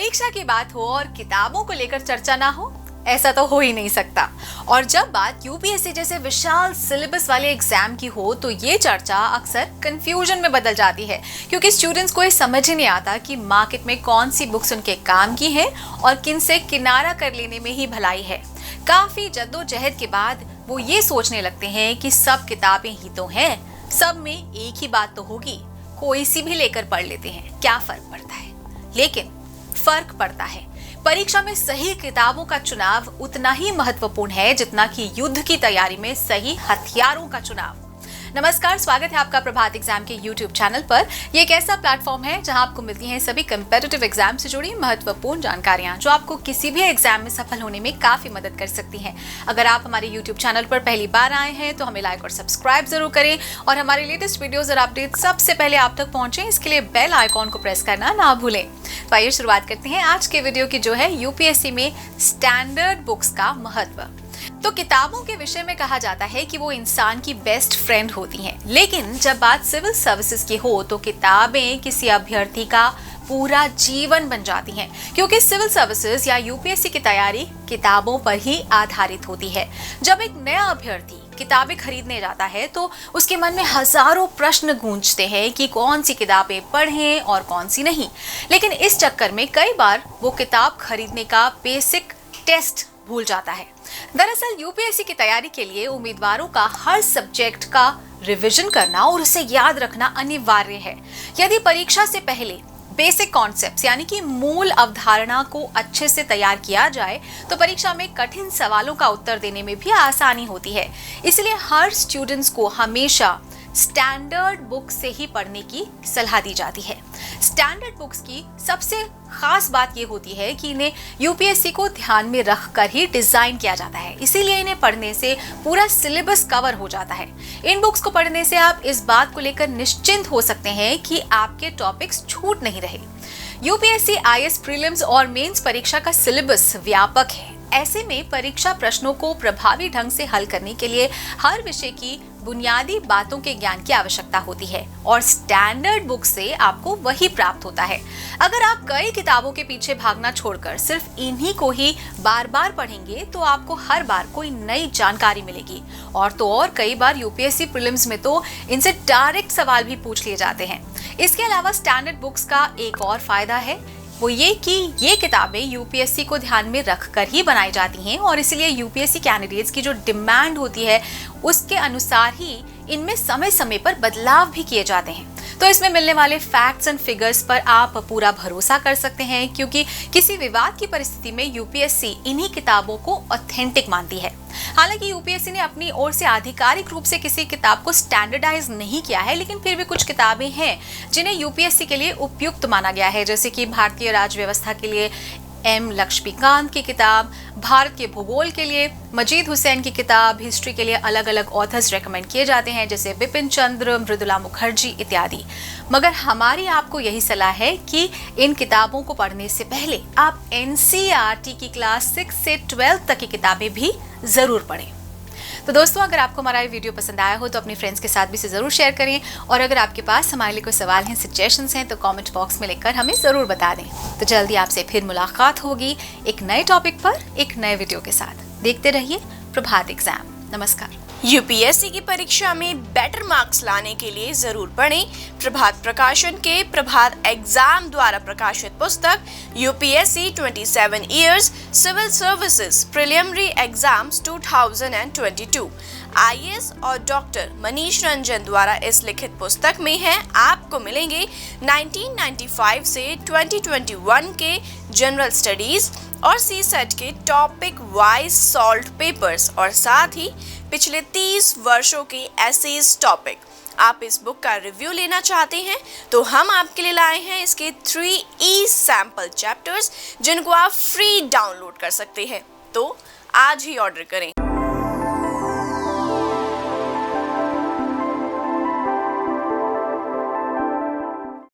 परीक्षा की बात हो और किताबों को लेकर चर्चा ना हो, ऐसा तो हो ही नहीं सकता। और जब बात यूपीएससी जैसे विशाल सिलेबस वाले एग्जाम की हो तो ये चर्चा अक्सर कंफ्यूजन में बदल जाती है, क्योंकि स्टूडेंट्स को ये समझ ही नहीं आता कि मार्केट में कौन सी बुक्स उनके काम की है और किन से किनारा कर लेने में ही भलाई है। काफी जद्दोजहद के बाद वो ये सोचने लगते हैं कि सब किताबें ही तो हैं, सब में एक ही बात तो होगी, कोई सी भी लेकर पढ़ लेते हैं, क्या फर्क पड़ता है। लेकिन फर्क पड़ता है। परीक्षा में सही किताबों का चुनाव उतना ही महत्वपूर्ण है जितना कि युद्ध की तैयारी में सही हथियारों का चुनाव। नमस्कार, स्वागत है आपका प्रभात एग्जाम के YouTube चैनल पर। ये एक ऐसा प्लेटफॉर्म है जहां आपको मिलती हैं सभी कम्पिटिटिव एग्जाम से जुड़ी महत्वपूर्ण जानकारियां जो आपको किसी भी एग्जाम में सफल होने में काफी मदद कर सकती हैं। अगर आप हमारे YouTube चैनल पर पहली बार आए हैं तो हमें लाइक और सब्सक्राइब जरूर करें और हमारे लेटेस्ट वीडियोज और अपडेट सबसे पहले आप तक पहुंचे, इसके लिए बेल आइकॉन को प्रेस करना ना भूलें। तो आइए शुरुआत करते हैं आज के वीडियो की, जो है यूपीएससी में स्टैंडर्ड बुक्स का महत्व। तो किताबों के विषय में कहा जाता है कि वो इंसान की बेस्ट फ्रेंड होती हैं, लेकिन जब बात सिविल सर्विसेज की हो तो किताबें किसी अभ्यर्थी का पूरा जीवन बन जाती हैं, क्योंकि सिविल सर्विसेज या यूपीएससी की तैयारी किताबों पर ही आधारित होती है। जब एक नया अभ्यर्थी किताबें खरीदने जाता है तो उसके मन में हजारों प्रश्न गूंजते हैं कि कौन सी किताबें पढ़ें और कौन सी नहीं। लेकिन इस चक्कर में कई बार वो किताब खरीदने का बेसिक टेस्ट भूल जाता है। दरअसल यूपीएससी की तैयारी के लिए उम्मीदवारों का हर सब्जेक्ट का रिवीजन करना और उसे याद रखना अनिवार्य है। यदि परीक्षा से पहले बेसिक कॉन्सेप्ट्स यानी कि मूल अवधारणा को अच्छे से तैयार किया जाए तो परीक्षा में कठिन सवालों का उत्तर देने में भी आसानी होती है। इसलिए हर स्टूडेंट्स को हमेशा स्टैंडर्ड बुक से ही पढ़ने की सलाह दी जाती है। स्टैंडर्ड बुक्स की सबसे खास बात ये होती है कि इन्हें यूपीएससी को ध्यान में रखकर ही डिजाइन किया जाता है, इसीलिए इन्हें पढ़ने से पूरा सिलेबस कवर हो जाता है। इन बुक्स को पढ़ने से आप इस बात को लेकर निश्चिंत हो सकते हैं कि आपके टॉपिक्स छूट नहीं रहे। यूपीएससी आईएएस प्रीलिम्स और मेंस परीक्षा का सिलेबस व्यापक है। ऐसे में परीक्षा प्रश्नों को प्रभावी ढंग से हल करने के लिए हर विषय की बुनियादी बातों के ज्ञान की आवश्यकता होती है और स्टैंडर्ड बुक से आपको वही प्राप्त होता है। अगर आप कई किताबों के पीछे भागना छोड़कर सिर्फ इन्हीं को ही बार बार पढ़ेंगे तो आपको हर बार कोई नई जानकारी मिलेगी। और तो और कई बार यूपीएससी प्रीलिम्स में तो इनसे डायरेक्ट सवाल भी पूछ लिए जाते हैं। इसके अलावा स्टैंडर्ड बुक्स का एक और फायदा है, वो ये कि ये किताबें यूपीएससी को ध्यान में रखकर ही बनाई जाती हैं और इसलिए यूपीएससी कैंडिडेट्स की जो डिमांड होती है उसके अनुसार ही इनमें समय समय पर बदलाव भी किए जाते हैं। तो इसमें मिलने वाले फैक्ट्स एंड फिगर्स पर आप पूरा भरोसा कर सकते हैं, क्योंकि किसी विवाद की परिस्थिति में यूपीएससी इन्हीं किताबों को ऑथेंटिक मानती है। हालांकि यूपीएससी ने अपनी ओर से आधिकारिक रूप से किसी किताब को स्टैंडर्डाइज नहीं किया है, लेकिन फिर भी कुछ किताबें हैं जिन्हें यूपीएससी के लिए उपयुक्त माना गया है, जैसे कि भारतीय राज्य व्यवस्था के लिए एम लक्ष्मीकांत की किताब, भारत के भूगोल के लिए मजीद हुसैन की किताब, हिस्ट्री के लिए अलग अलग ऑथर्स रेकमेंड किए जाते हैं जैसे बिपिन चंद्र, मृदुला मुखर्जी इत्यादि। मगर हमारी आपको यही सलाह है कि इन किताबों को पढ़ने से पहले आप एनसीईआरटी की क्लास 6 से 12 तक की किताबें भी जरूर पढ़ें। तो दोस्तों, अगर आपको हमारा ये वीडियो पसंद आया हो तो अपने फ्रेंड्स के साथ भी इसे जरूर शेयर करें और अगर आपके पास हमारे लिए कोई सवाल हैं, सजेशंस हैं तो कमेंट बॉक्स में लिखकर हमें जरूर बता दें। तो जल्दी आपसे फिर मुलाकात होगी एक नए टॉपिक पर एक नए वीडियो के साथ। देखते रहिए प्रभात एग्जाम। नमस्कार। यूपीएससी की परीक्षा में बेटर मार्क्स लाने के लिए जरूर पढ़ें प्रभात प्रकाशन के प्रभात एग्जाम द्वारा प्रकाशित पुस्तक UPSC 27 years civil services preliminary exams 2022। IAS और डॉक्टर मनीष रंजन द्वारा इस लिखित पुस्तक में है आपको मिलेंगे 1995 से 2021 के जनरल स्टडीज और सीसेट के टॉपिक वाइज सॉल्व्ड पेपर्स और साथ ही पिछले 30 वर्षों के एसेज टॉपिक। आप इस बुक का रिव्यू लेना चाहते हैं तो हम आपके लिए लाए हैं इसके 3 सैंपल चैप्टर्स जिनको आप फ्री डाउनलोड कर सकते हैं। तो आज ही ऑर्डर करें।